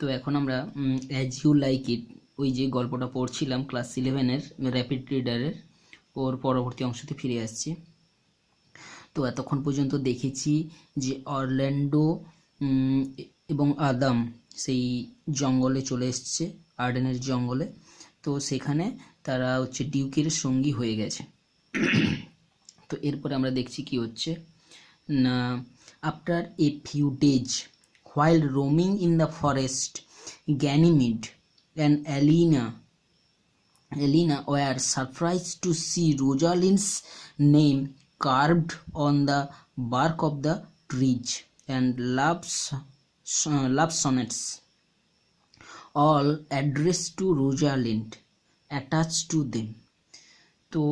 তো এখন আমরা অ্যাজ ইউ লাইক ইট ওই যে গল্পটা পড়ছিলাম ক্লাস 11-এর র্যাপিড রিডারের ওর পরবর্তী অংশতে ফিরে আসছি। তো এতক্ষণ পর্যন্ত দেখেছি যে অরল্যান্ডো এবং আদাম সেই জঙ্গলে চলে এসছে, আর্ডেনের জঙ্গলে। তো সেখানে তারা হচ্ছে ডিউকের সঙ্গী হয়ে গেছে। তো এরপরে আমরা দেখছি কি হচ্ছে না, after a few days while roaming in the forest, Ganymede and Elena were surprised to see Rosalind's name carved on the bark of the trees and love sonnets, all addressed to Rosalind, attached to them. তো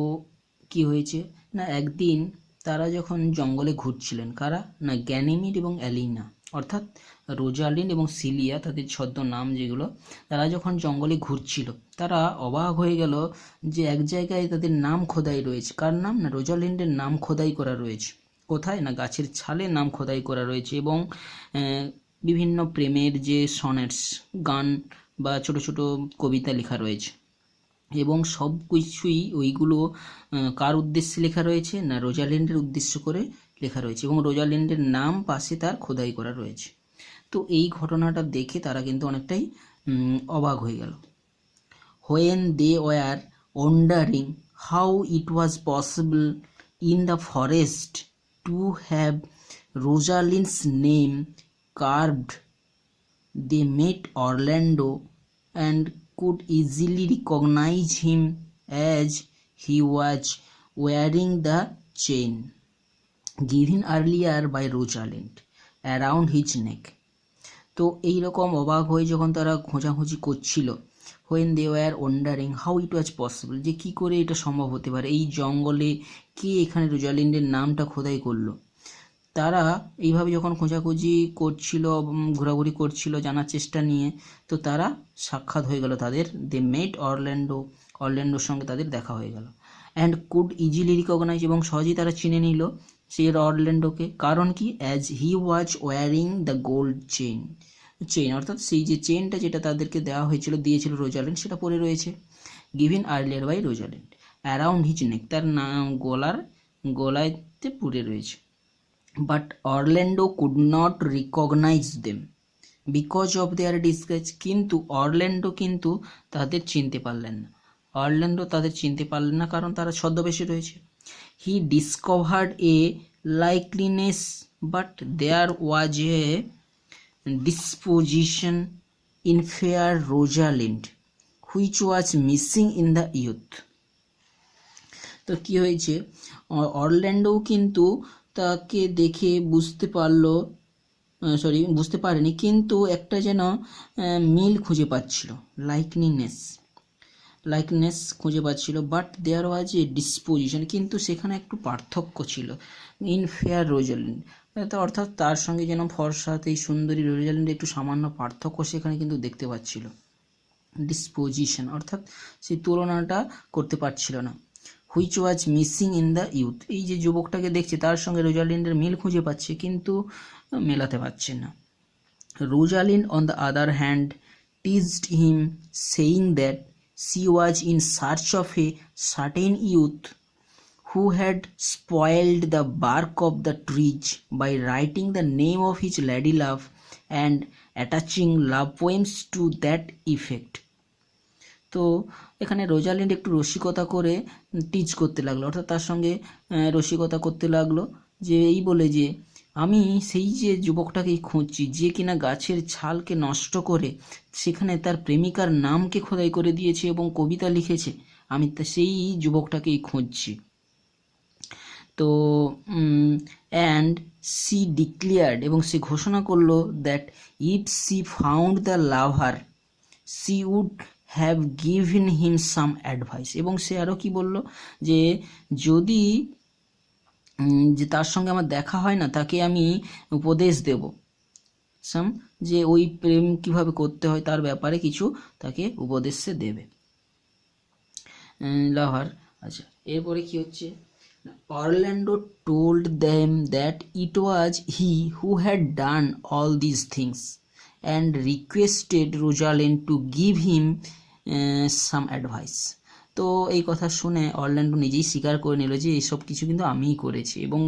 কি হয়েছে না, একদিন তারা যখন জঙ্গলে ঘুরছিলেন, কারা না, গ্যানিমিড এবং অ্যালিনা, অর্থাৎ রোজালিন্ড এবং সিলিয়া তাদের ছদ্ম নাম যেগুলো, তারা যখন জঙ্গলে ঘুরছিল তারা অবাক হয়ে গেল যে এক জায়গায় তাদের নাম খোদাই রয়েছে। কার নাম না, রোজালিন্ডের নাম খোদাই করা রয়েছে। কোথায় না, গাছের ছালে নাম খোদাই করা রয়েছে এবং বিভিন্ন প্রেমের যে সনেটস, গান বা ছোট ছোট কবিতা লেখা রয়েছে এবং সব কিছুই ওইগুলো কার উদ্দেশ্যে লেখা রয়েছে না, রোজালিন্ডের উদ্দেশ্য করে লেখা রয়েছে এবং রোজালিন্ডের নাম পাশে তার খোদাই করা রয়েছে। তো এই ঘটনাটা দেখে তারা কিন্তু অনেকটাই অবাক হয়ে গেল। When they were wondering how it was possible in the forest to have Rosalind's name carved, they met Orlando and could easily recognize him as he was wearing the chain given earlier by Rosalind around his neck. তো এইরকম অবাক হয়ে যখন তারা খোঁজাখুঁজি করছিল, when they were wondering how it was possible, যে কি করে এটা সম্ভব হতে পারে, এই জঙ্গলে কে এখানে রোজালিন্ডের নামটা খোদাই করলো, তারা এইভাবে যখন খোঁজাখুঁজি করছিল, ঘোরাঘুরি করছিল জানার চেষ্টা নিয়ে, তো তারা সাক্ষাৎ হয়ে গেল তাদের। দে মেট অরল্যান্ডোর সঙ্গে তাদের দেখা হয়ে গেল। অ্যান্ড কুড ইজিলি রিকগনাইজ, এবং সহজেই তারা চিনে নিল সেই অরল্যান্ডোকে। কারণ কি, as he was wearing the gold chain, অর্থাৎ সেই যে চেইনটা যেটা তাদেরকে দেওয়া হয়েছিল, দিয়েছিল রোজালিন্ড, সেটা পরে রয়েছে, given earlier by Rosalind, around his neck, তার গলায়তে পুড়ে রয়েছে। But Orlando could not recognize them because of their disguise. কিন্তু অরল্যান্ডো কিন্তু তাদের চিনতে পারলেন না, কারণ তারা ছদ্মবেশে রয়েছে। He discovered a likeness, but there was a disposition in fair Rosalind which was missing in the youth. তো কি হয়েছে, অরল্যান্ডো কিন্তু তাকে দেখে বুঝতে পারেনি, কিন্তু একটা যেন মিল খুঁজে পাচ্ছিল, লাইকনেস খুঁজে পাচ্ছিল। But there was A disposition, কিন্তু সেখানে একটু পার্থক্য ছিল, ইন ফেয়ার রোজালিন্ড, অর্থাৎ তার সঙ্গে যেন ফর্সাত এই সুন্দরী রোজালিন্ড একটু সামান্য পার্থক্য সেখানে কিন্তু দেখতে পাচ্ছিল। ডিসপোজিশন অর্থাৎ সেই তুলনাটা করতে পারছিল না। Which was missing in the youth, এই যে যুবকটাকে দেখছে তার সঙ্গে রোজালিন্ডের মিল খুঁজে পাচ্ছে কিন্তু মেলাতে পারছে না। Rosalind on the other hand টিজড him, saying that she was in search of a certain youth who had spoiled the bark of the trees by writing the name of his lady love and attaching love poems to that effect. তো এখানে Rosalind একটু রসিকতা করে teach করতে লাগলো, অর্থাৎ তার সঙ্গে রসিকতা করতে লাগলো, যে এই বলে যে আমি সেই যে যুবকটাকেই খুঁজছি যে কিনা গাছের ছালকে নষ্ট করে সেখানে তার প্রেমিকার নামকে খোদাই করে দিয়েছে এবং কবিতা লিখেছে, আমি সেই যুবকটাকেই খুঁজছি। তো অ্যান্ড সি ডিক্লেয়ার্ড, এবং সে ঘোষণা করলো, that if she found the lover she would have given him some advice, এবং সে আরও কি বলল, যে যদি যে তার সঙ্গে আমার দেখা হয় না তাকে আমি উপদেশ দেব, যে ওই প্রেম কিভাবে করতে হয় তার ব্যাপারে কিছু তাকে উপদেশ দেবে লাভার। আচ্ছা, এরপরে কি হচ্ছে, Orlando told them that it was he who had done all this things and requested Rosalind to give him some advice. তো এই কথা শুনে অরল্যান্ডো নিজেই স্বীকার করে নিল যে এইসব কিছু কিন্তু আমিই করেছি এবং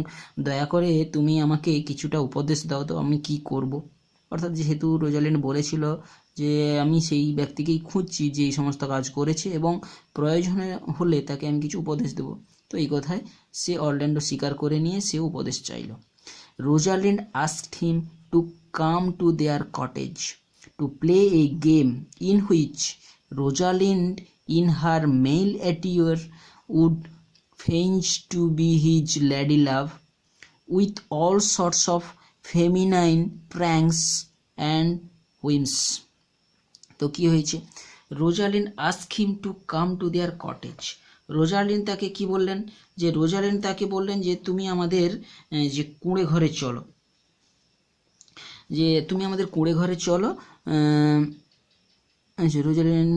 দয়া করে তুমি আমাকে কিছুটা উপদেশ দাও তো আমি কি করব। অর্থাৎ যেহেতু রোজালিন্ড বলেছিল যে আমি সেই ব্যক্তিকেই খুঁজছি যে এই সমস্ত কাজ করেছে এবং প্রয়োজনে হলে তাকে আমি কিছু উপদেশ দেব, তো এই কথায় সে অরল্যান্ডো স্বীকার করে নিয়ে সে উপদেশ চাইল। Rosalind asked him to come to their cottage to play a game in which Rosalind in her male attire would feign to be his lady love with all sorts of feminine pranks and whims. তো কি হয়েছে, Rosalind asked him to come to their cottage. Rosalind তাকে কি বললেন, যে Rosalind তাকে বললেন যে তুমি আমাদের যে কুঁড়ে ঘরে চলো, যে তুমি আমাদের কুঁড়ে ঘরে চলো। রোজালিন্ড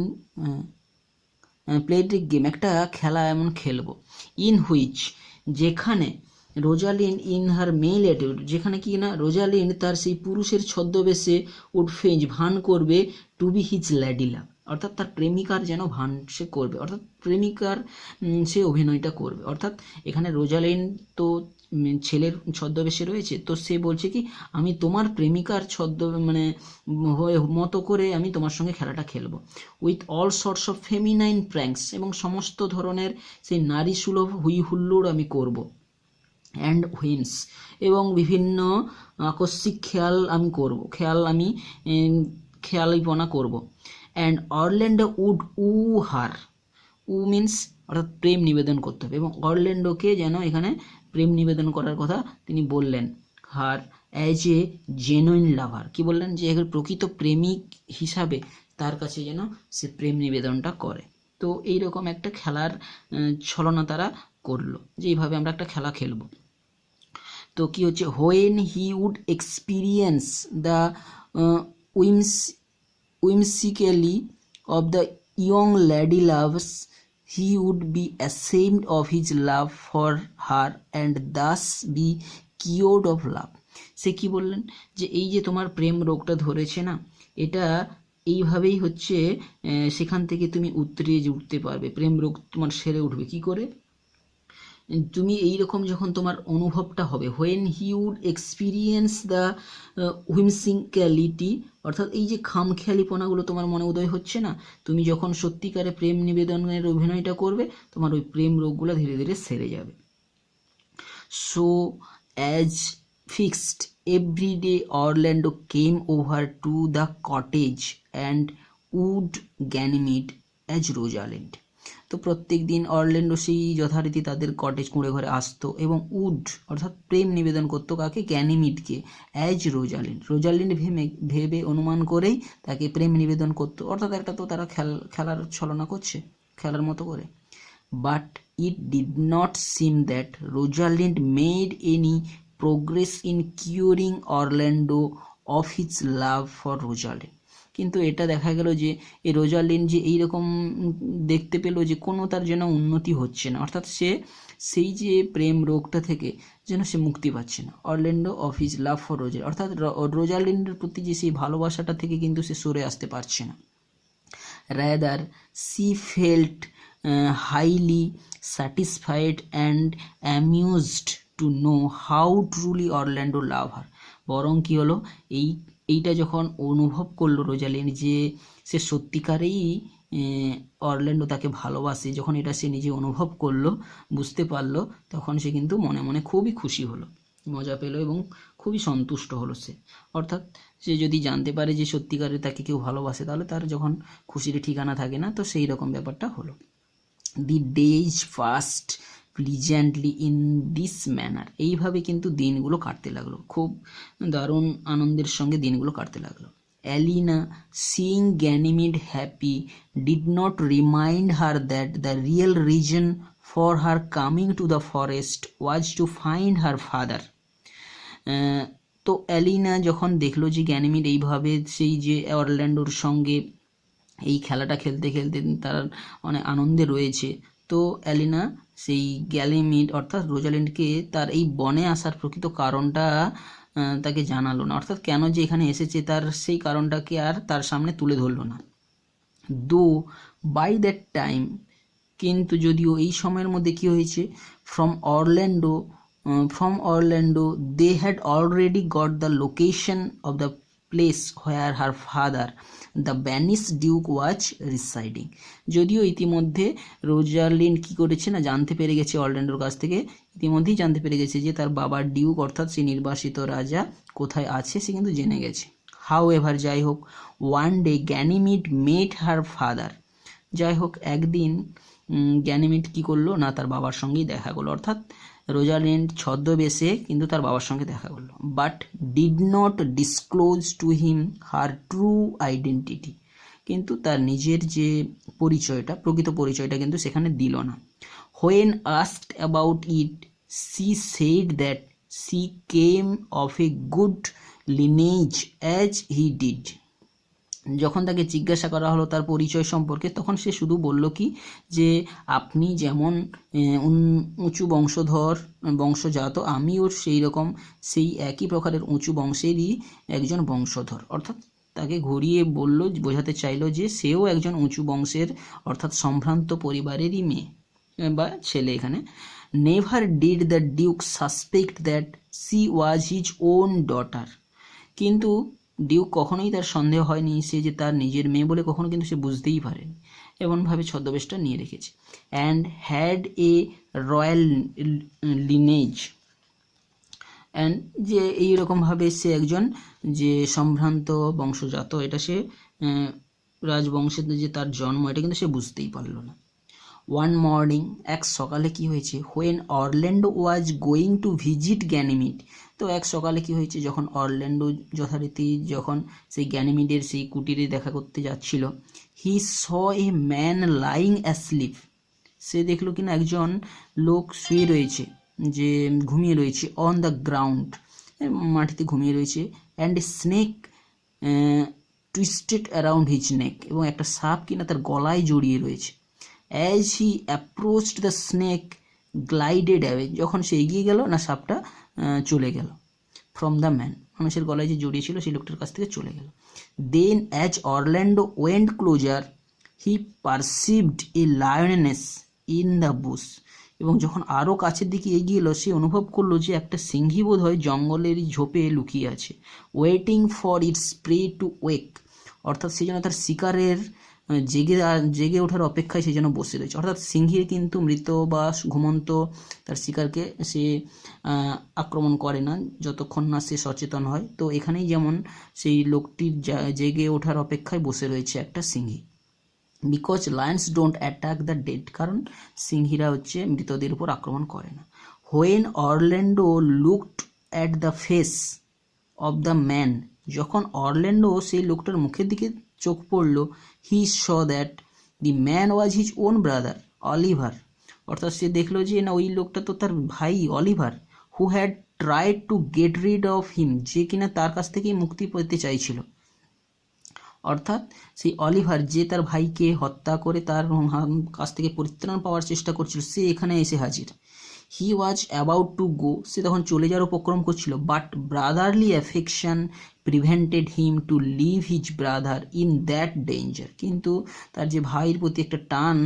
প্লেড গেম, একটা খেলা এমন খেলবো, ইন হুইচ, যেখানে Rosalind in her male attitude, যেখানে কি না রোজালিন্ড তার সেই পুরুষের ছদ্মবেশে উড ফেঞ্জ ভান করবে টু বি হিজ ল্যাডি লাভ, অর্থাৎ তার প্রেমিকার যেন ভান সে করবে, অর্থাৎ প্রেমিকার সে অভিনয়টা করবে। অর্থাৎ এখানে রোজালিন্ড তো ছেলের ছদ্মবেশে রয়েছে, তো সে বলছে কি আমি তোমার প্রেমিকার মতো করে আমি তোমার সঙ্গে খেলাটা খেলবো, with all sorts of feminine pranks, এবং সমস্ত ধরনের সেই নারী সুলভ হুই হুল্লোড় আমি করব, অ্যান্ড হুইমস, এবং বিভিন্ন আকস্মিক খেয়ালিপনা করব। And Orlando would her, means অর্থাৎ প্রেম নিবেদন করতে হবে, এবং অরল্যান্ডোকে যেন এখানে প্রেম নিবেদন করার কথা তিনি বললেন, হার অ্যাজ এ জেনুইন লাভার, কি বললেন যে প্রকৃত প্রেমিক হিসাবে তার কাছে যেন সে প্রেম নিবেদনটা করে। তো এইরকম একটা খেলার ছলনা তারা করলো, যে এইভাবে আমরা একটা খেলা খেলবো। তো কি হচ্ছে, when he would experience the whimsically of the young lady loves, he would be ashamed of his love for her and thus be cured of love. সে কি বললেন, যে এই যে তোমার প্রেম রোগটা ধরেছে না, এটা এইভাবেই হচ্ছে সেখান থেকে তুমি উঠতে পারবে, প্রেম রোগ তোমার সেরে উঠবে কি করে, তুমি এইরকম যখন তোমার অনুভবটা হবে, when he would experience the whimsicality, অর্থাৎ এই যে খামখেয়ালিপনাগুলো তোমার মনে উদয় হচ্ছে না, তুমি যখন সত্যিকারে প্রেম নিবেদনের অভিনয়টা করবে, তোমার ওই প্রেম রোগগুলো ধীরে ধীরে সেরে যাবে। So as fixed every day Orlando came over to the cottage and would Ganymede as Rosalind. তো প্রত্যেক দিন অরল্যান্ডো সেই যথারীতি তাদের কটেজ কুঁড়ে ঘরে আসতো এবং উড অর্থাৎ প্রেম নিবেদন করতো কাকে, গ্যানিমিডকে, অ্যাজ রোজালিন্ড ভেবে অনুমান করেই তাকে প্রেম নিবেদন করতো, অর্থাৎ একটা তো তারা খেলার ছলনা করছে খেলার মতো করে। But it did not seem that Rosalind made any progress in curing Orlando of his love for Rosalind. কিন্তু এটা দেখা গেল যে এই রোজালিন্ড যে এইরকম দেখতে পেল যে কোনো তার যেন উন্নতি হচ্ছে না, অর্থাৎ সে সেই যে প্রেম রোগটা থেকে যেন সে মুক্তি পাচ্ছে না। Orlando of his love for Rosalind, অর্থাৎ রোজালিন্ডের প্রতি যে সেই ভালোবাসাটা থেকে কিন্তু সে সরে আসতে পারছে না। Rather she felt highly satisfied and amused to know how truly Orlando love her. বরং কী হলো, এইটা যখন অনুভব করলো রোজালিন্ড যে সে সত্যিকারেই অরল্যান্ডো তাকে ভালোবাসে, যখন এটা সে নিজে অনুভব করলো, বুঝতে পারলো, তখন সে কিন্তু মনে মনে খুবই খুশি হলো, মজা পেল এবং খুবই সন্তুষ্ট হলো সে। অর্থাৎ সে যদি জানতে পারে যে সত্যিকারে তাকে কেউ ভালোবাসে, তাহলে তার যখন খুশির ঠিকানা থাকে না, তো সেই রকম ব্যাপারটা হলো। The days passed pleasantly in this manner, এইভাবে কিন্তু দিনগুলো কাটতে লাগলো, খুব দারুণ আনন্দের সঙ্গে দিনগুলো কাটতে লাগলো। Alina, seeing Ganymede happy, did not remind her that the real reason for her coming to the forest was to find her father. তো অ্যালিনা যখন দেখলো যে গ্যানিমিড এইভাবে সেই যে অরল্যান্ডোর সঙ্গে এই খেলাটা খেলতে খেলতে তার অনেক আনন্দে রয়েছে, তো অ্যালিনা সেই গ্যানিমিড অর্থাৎ রোজালিন্ডকে তার এই বনে আসার প্রকৃত কারণটা তাকে জানালো না, অর্থাৎ কেন যে এখানে এসেছে তার সেই কারণটাকে আর তার সামনে তুলে ধরলো না। দো বাই দ্যাট টাইম, কিন্তু যদিও এই সময়ের মধ্যে কি হয়েছে, from Orlando they had already got the location of the place where her father the banish duke was residing. যদিও ইতিমধ্যে রোজালিন্ড কি করেছে না, জানতে পেরে গেছে অরল্যান্ডোর কাছ থেকে, ইতিমধ্যেই জানতে পেরে গেছে যে তার বাবার ডিউক অর্থাৎ সেই নির্বাসিত রাজা কোথায় আছে, সে কিন্তু জেনে গেছে। হাউ এভার, যাই হোক, ওয়ান ডে গ্যানিমিড মেট হার ফাদার, যাই হোক একদিন গ্যানিমিড কি করলো না, তার বাবার সঙ্গেই দেখা করলো, অর্থাৎ রোজালিন্ড ছদ্মবেশে কিন্তু তার বাবার সঙ্গে দেখা করলো। But did not disclose to him her true identity, কিন্তু তার নিজের যে পরিচয়টা, প্রকৃত পরিচয়টা কিন্তু সেখানে দিল না। When asked about it she said that she came of a good lineage as he did. যখন তাকে জিজ্ঞাসা করা হলো তার পরিচয় সম্পর্কে, তখন সে শুধু বলল কি যে আপনি যেমন উঁচু বংশজাত, আমিও সেই রকম সেই একই প্রকারের উঁচু বংশেরই একজন বংশধর, অর্থাৎ তাকে ঘুরিয়ে বলল, বোঝাতে চাইলো যে সেও একজন উঁচু বংশের অর্থাৎ সম্ভ্রান্ত পরিবারেরই মেয়ে বা ছেলে এখানে। Never did the Duke suspect that C was his on daughter, কিন্তু ডিউক কখনোই তার সন্দেহ হয়নি সে যে তার নিজের মেয়ে বলে, কখনো কিন্তু সে বুঝতেই পারেনি, এমনভাবে ছদ্মবেশটা নিয়ে রেখেছে। And had a royal lineage, and যে এইরকমভাবে সে একজন যে সম্ভ্রান্ত বংশজাত, এটা সে রাজবংশের যে তার জন্ম, এটা কিন্তু সে বুঝতেই পারল না। ওয়ান মর্নিং, এক সকালে কি হয়েছে, when Orlando was going to visit Ganymede, তো এক সকালে কি হয়েছে, যখন অরল্যান্ডো যথারীতি যখন সেই গ্যানিমিডের সেই কুটিরে দেখা করতে যাচ্ছিল, হি স এ ম্যান লাইং অ্যাসলিপ, সে দেখলো কিনা একজন লোক শুয়ে রয়েছে, যে ঘুমিয়ে রয়েছে, অন দ্য গ্রাউন্ড, মাটিতে ঘুমিয়ে রয়েছে, and a snake twisted around his neck, এবং একটা সাপ কিনা তার গলায় জড়িয়ে রয়েছে। As he approached the snake glided away, যখন সে এগিয়ে গেল না, সাপটা চলে গেল ফ্রম দ্য ম্যান, মানুষের গলায় যে জড়িয়েছিল সেই লোকটার কাছ থেকে চলে গেল। Then as Orlando went closer he perceived a lioness in the bush, এবং যখন আরও কাছের দিকে এগিয়ে এলো সে অনুভব করলো যে একটা সিংহী বোধ হয় জঙ্গলের ঝোপে লুকিয়ে আছে। Waiting for its prey to wake, অর্থাৎ সে যেন তার শিকারের জেগে ওঠার অপেক্ষায় সে যেন বসে রয়েছে, অর্থাৎ সিংহীর কিন্তু মৃত বা ঘুমন্ত তার শিকারকে সে আক্রমণ করে না যতক্ষণ না সে সচেতন হয়। তো এখানেই যেমন সেই লোকটির জেগে ওঠার অপেক্ষায় বসে রয়েছে একটা সিংহী। Because lions don't attack the dead, কারণ সিংহীরা হচ্ছে মৃতদের উপর আক্রমণ করে না। When Orlando looked at the face of the man, যখন অরল্যান্ডো সেই লোকটার মুখের দিকে চোখ পড়ল, he saw that the man was his own brother Oliver, অর্থাৎ সে দেখলো যে না ওই লোকটা তো তার ভাই Oliver, who had tried to get rid of him, যে কিনা তার কাছ থেকেই মুক্তি পেতে চাইছিল, অর্থাৎ সেই অলিভার যে তার ভাইকে হত্যা করে তার কাছ থেকে পরিত্রাণ পাওয়ার চেষ্টা করছিল, সে এখানে এসে হাজির। হি ওয়াজ অ্যাবাউট টু গো, সে তখন চলে যাওয়ার উপক্রম করছিল, but brotherly affection prevented him to leave his brother in that danger, কিন্তু তার যে ভাইয়ের প্রতি একটা টান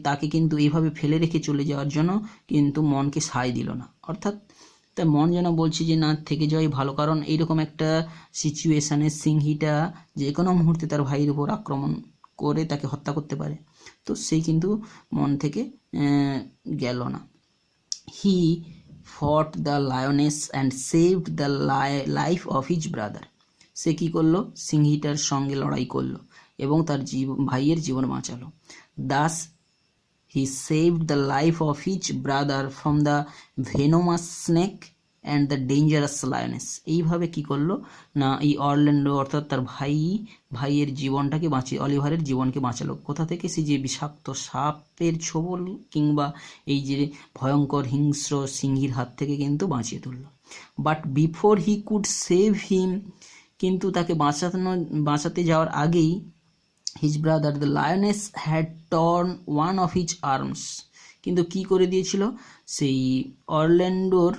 তাকে কিন্তু এইভাবে ফেলে রেখে চলে যাওয়ার জন্য কিন্তু মনকে সায় দিল না, অর্থাৎ তার মন যেন বলছে যে না থেকে যাওয়াই ভালো, কারণ এইরকম একটা সিচুয়েশানে সিংহীটা যে কোনো মুহূর্তে তার ভাইয়ের উপর আক্রমণ করে তাকে হত্যা করতে পারে, তো সেই কিন্তু মন থেকে গেল না। He fought the lioness and saved the life of his brother, সে কী করলো, সিংহীটার সঙ্গে লড়াই করলো এবং তার ভাইয়ের জীবন বাঁচালো। Das he saved the life of his brother from the venomous snake and the dangerous lioness, এইভাবে কি করলো না এই অরল্যান্ডো অর্থাৎ তার ভাইয়ের জীবনটাকে অলিভারের জীবনকে বাঁচালো, কোথা থেকে, সে যে বিষাক্ত সাপের ছোবল কিংবা এই যে ভয়ঙ্কর হিংস্র সিংহীর হাত থেকে কিন্তু বাঁচিয়ে তুললো। But before he could save হিম, কিন্তু তাকে বাঁচাতে যাওয়ার আগেই his brother the lioness had torn one of his arms, কিন্তু কি করে দিয়েছিল, সেই অরল্যান্ডোর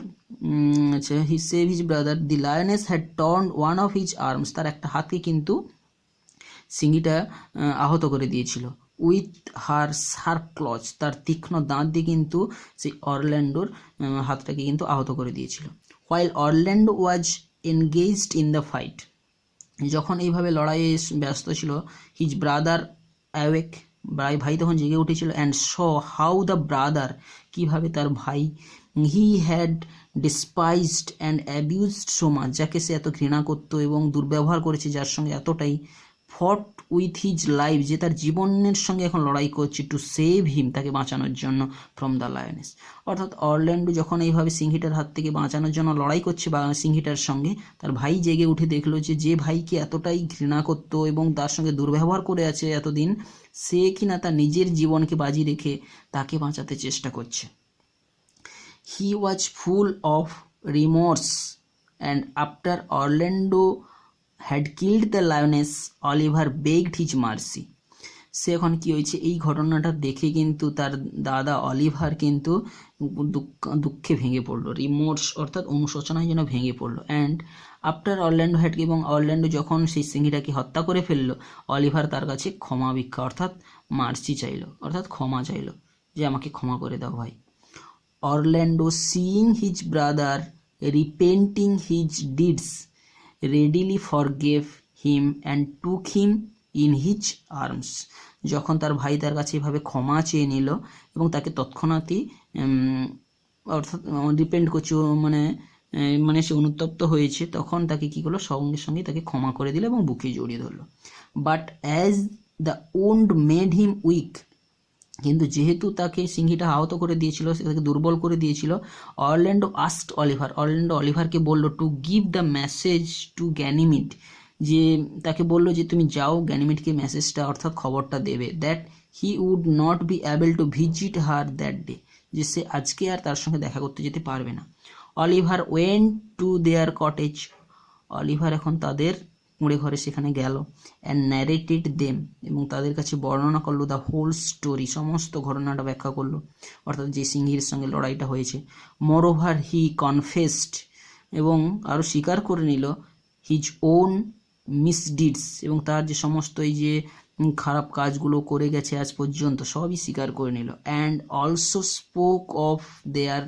আচ্ছা he save his brother, the lioness had torn one of his arms, তার একটা হাতকে কিন্তু সিংহীটা আহত করে দিয়েছিল। উইথ হার শার্প ক্লচ, তার তীক্ষ্ণ দাঁত দিয়ে কিন্তু সেই অরল্যান্ডোর হাতটাকে কিন্তু আহত করে দিয়েছিল। While Orlando was engaged in the fight, যখন এইভাবে লড়াইয়ে ব্যস্ত ছিল, হিজ ব্রাদার অ্যাওয়েক, ভাই তখন জেগে উঠেছিল, and saw how the brother, কীভাবে তার ভাই, he had despised and abused so much, যাকে সে এত ঘৃণা করত এবং দুর্ব্যবহার করেছে, যার সঙ্গে এতটাই, ফট উইথ হিজ লাইফ, যে তার জীবনের সঙ্গে এখন লড়াই করছে, টু সেভ হিম, তাকে বাঁচানোর জন্য, ফ্রম দ্য লায়নেস। অর্থাৎ অরল্যান্ডো যখন এইভাবে সিংহীটার হাত থেকে বাঁচানোর জন্য লড়াই করছে বা সিংহীটার সঙ্গে, তার ভাই জেগে উঠে দেখলো যে ভাইকে এতটাই ঘৃণা করত এবং তার সঙ্গে দুর্ব্যবহার করে আছে এতদিন, সে কিনা তার নিজের জীবনকে বাজি রেখে তাকে বাঁচাতে চেষ্টা করছে। He was full of remorse and after Orlando had killed the lioness, Oliver begged his mercy. সে এখন কি হয়েছে, এই ঘটনাটা দেখে কিন্তু তার দাদা অলিভার কিন্তু দুঃখে ভেঙে পড়লো, রিমোর্স অর্থাৎ অনুশোচনায় যেন ভেঙে পড়লো। অ্যান্ড আফটার অরল্যান্ডো হ্যাড, এবং অরল্যান্ডো যখন সেই সিংহীটাকে হত্যা করে ফেললো, অলিভার তার কাছে ক্ষমা ভিক্ষা অর্থাৎ মার্সি চাইলো, অর্থাৎ ক্ষমা চাইলো, যে আমাকে ক্ষমা করে দাও ভাই। Orlando seeing his brother repenting his deeds readily forgave him and took him in his arms, যখন তার ভাই তার কাছে এভাবে ক্ষমা চেয়ে নিল এবং তাকে তৎক্ষণাৎই অর্থাৎ ডিপেন্ড করছে মানে সে অনুতপ্ত হয়েছে, তখন তাকে কী করলো, সঙ্গে সঙ্গে তাকে ক্ষমা করে দিল এবং বুকে জড়িয়ে ধরলো। But as the wound made him weak, কিন্তু যেহেতু তাকে সিংহীটা আহত করে দিয়েছিল, তাকে দুর্বল করে দিয়েছিল, অরল্যান্ডো আস্কড অলিভার, অরল্যান্ডো অলিভারকে বললো to give the message to Ganymede, যে তাকে বললো যে তুমি যাও গ্যানিমিডকে মেসেজটা অর্থাৎ খবরটা দেবে, that he would not be able to visit her that day, যে সে আজকে আর তার সঙ্গে দেখা করতে যেতে পারবে না। Oliver went to their cottage, Oliver এখন তাদের কুঁড়ে ঘরে সেখানে গেল, অ্যান্ড ন্যারেটেড দেম, এবং তাদের কাছে বর্ণনা করলো দ্য হোল স্টোরি, সমস্ত ঘটনাটা ব্যাখ্যা করলো, অর্থাৎ যে সিংহীর সঙ্গে লড়াইটা হয়েছে। মোর ওভার হি কনফেসড, এবং আরও স্বীকার করে নিল, হিজ ওন মিসডিডস, এবং তার যে সমস্ত এই যে খারাপ কাজগুলো করে গেছে আজ পর্যন্ত সবই স্বীকার করে নিল। And also spoke of their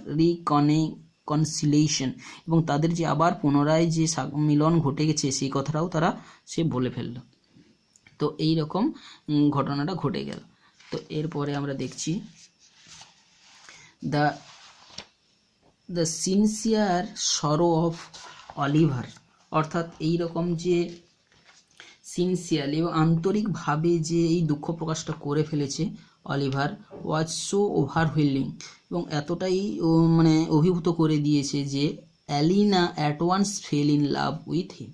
conciliation, এবং তাদের যে আবার পুনরায় যে মিলন ঘটে গেছে সেই কথাটাও সে বলে ফেলল। তো এই রকম ঘটনাটা ঘটে গেল। তো এরপরে আমরা দেখছি the sincere sorrow of Oliver, অর্থাৎ এই রকম যে সিনসিয়ারলি এবং আন্তরিকভাবে যে এই দুঃখ প্রকাশটা করে ফেলেছে অলিভার, ওয়াজ সো ওভারওয়েলিং, এবং এতটাই অভিভূত করে দিয়েছে যে Aliena at once fell in love with him,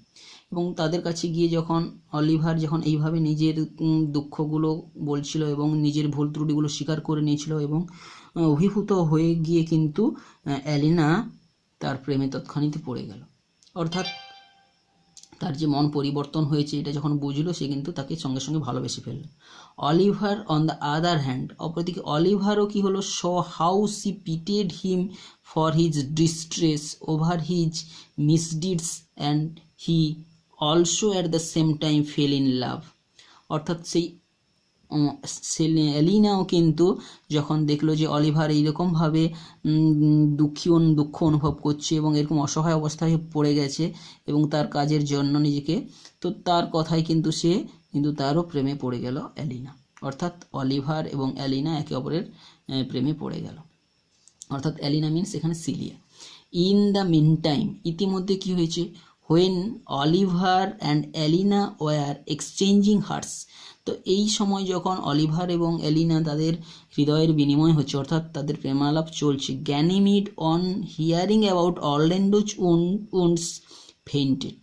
এবং তাদের কাছে গিয়ে যখন অলিভার যখন এইভাবে নিজের দুঃখগুলো বলছিল এবং নিজের ভুল ত্রুটিগুলো স্বীকার করে নিয়েছিল এবং অভিভূত হয়ে গিয়ে কিন্তু অ্যালিনা তার প্রেমে তৎক্ষণাৎ পড়ে গেল, অর্থাৎ তার যে মন পরিবর্তন হয়েছে এটা যখন বুঝলো সে কিন্তু তাকে সঙ্গে সঙ্গে ভালোবেসে ফেলল। Oliver on the other hand, অপরদিকে অলিভারও কি হলো, saw how she pitied him for his distress over his misdeeds and he also at the same time fell in love, অর্থাৎ সেই এলিনাও কিন্তু যখন দেখলো যে অলিভার এইরকমভাবে দুঃখ অনুভব করছে এবং এরকম অসহায় অবস্থায় পড়ে গেছে এবং তার কাজের জন্য নিজেকে, তো তার কথায় কিন্তু সে তারও প্রেমে পড়ে গেল এলিনা, অর্থাৎ অলিভার এবং এলিনা একে অপরের প্রেমে পড়ে গেল, অর্থাৎ এলিনা মিনস এখানে Celia. In the meantime, ইতিমধ্যে কি হয়েছে, when Oliver and Aliena were exchanging hearts, তো এই সময় যখন অলিভার এবং এলিনা তাদের হৃদয়ের বিনিময় হচ্ছে অর্থাৎ তাদের প্রেমালাপ চলছে, Ganymede on hearing about Orlando's wounds fainted,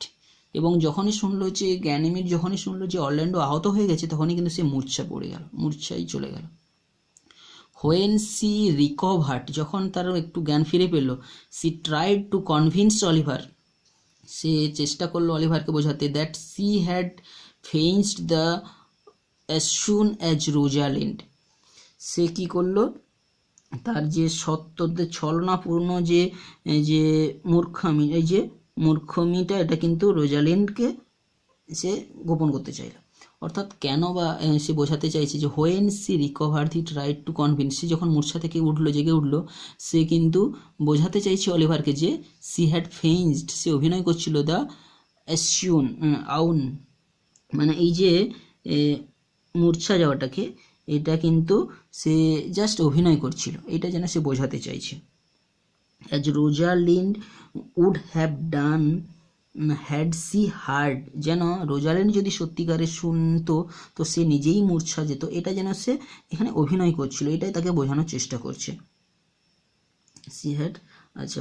এবং যখনই শুনলো যে অরল্যান্ডো আহত হয়ে গেছে তখনই কিন্তু সে মূর্ছায় চলে গেল। হোয়েন সি রিকভার্ড, যখন তার একটু জ্ঞান ফিরে পেল, she tried to convince Oliver, সে চেষ্টা করলো অলিভারকে বোঝাতে, that she had feigned the as soon as Rosalind, সে কি করলো, তার যে সত্যদের ছলনাপূর্ণ যে যে মূর্খামি, এই যে মূর্খমিটা, এটা কিন্তু রোজালিন্ডকে সে গোপন করতে চাইল। অর্থাৎ কেন বা সে বোঝাতে চাইছে যে when she recover the right to convince, সে যখন মূর্ছা থেকে উঠলো, জেগে উঠলো, সে কিন্তু বোঝাতে চাইছে অলিভারকে যে সি হ্যাড ফেইন্সড, সে অভিনয় করছিল দ্য অ্যাসিউন আউন, মানে এই যে মূর্ছা যাওয়াটাকে, এটা কিন্তু সে জাস্ট অভিনয় করছিল, এটা যেন সে বোঝাতে চাইছে। As Rosalind would have done had she heard, যেন রোজালিন্ড যদি সত্যিকারের শুনতো তো সে নিজেই মূর্ছা যেত, এটা যেন সে এখানে অভিনয় করছিল, এটাই তাকে বোঝানোর চেষ্টা করছে। সি হ্যাড, আচ্ছা,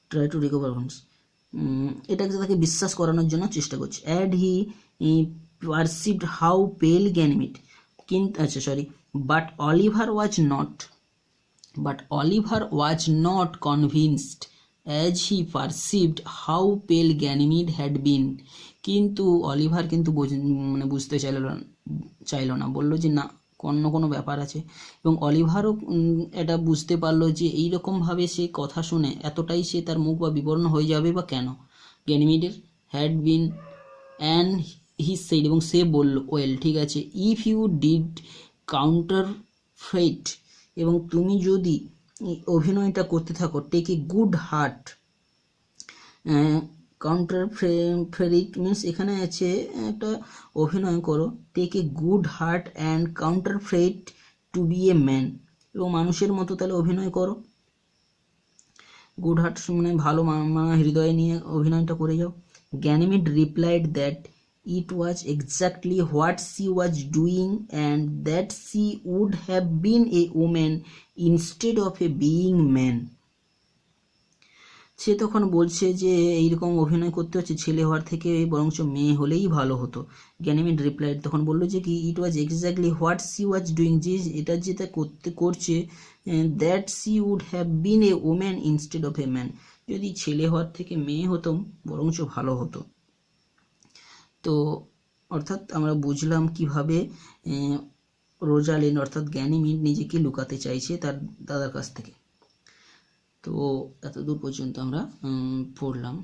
ট্রাই টু রিকভার হোমস, এটাকে তাকে বিশ্বাস করানোর জন্য চেষ্টা করছে। অ্যাড হি পারসিভড হাউ পেল গ্যানিমিড, কিন্তু আচ্ছা sorry, but Oliver was not convinced as he perceived how পেল গ্যানিমিড হ্যাড বিন, কিন্তু অলিভার কিন্তু বুঝতে চাইল না, বললো যে না, কোনো ব্যাপার আছে। এবং অলিভারও এটা বুঝতে পারলো যে এইরকমভাবে সে কথা শুনে এতটাই সে তার মুখ বা বিবর্ণ হয়ে যাবে বা কেন, গ্যানিমিডের had been, and he said, এবং সে বলল, ওয়েল, ঠিক আছে, if you did counterfeit, এবং তুমি যদি অভিনয়টা করতে থাকো, take a good heart, counterfeit means এখানে আছে একটা অভিনয় করো, take a good heart and counterfeit to be a man, এবং মানুষের মতো তাহলে অভিনয় করো, গুড হার্ট মানে ভালো হৃদয় নিয়ে অভিনয়টা করে যাও। Ganymede replied that it was exactly what she was doing and that she would have been a woman instead of a being man, সে তখন বলছে যে এইরকম অভিনয় করতে হচ্ছে, ছেলে হওয়ার থেকে বরঞ্চ মেয়ে হলেই ভালো হতো। গ্যানিমিড রিপ্লাইড, তখন বললো যে কি, it was exactly what she was doing, যে এটা যেটা করছে, that she would have been a woman instead of a man, যদি ছেলে হওয়ার থেকে মেয়ে হতাম বরঞ্চ ভালো হতো। তো অর্থাৎ আমরা বুঝলাম কিভাবে রোজালিন্ড অর্থাৎ গ্যানিমিড নিজেকে লুকাতে চাইছে তার দাদার কাছ থেকে। তো এতদূর পর্যন্ত আমরা পড়লাম।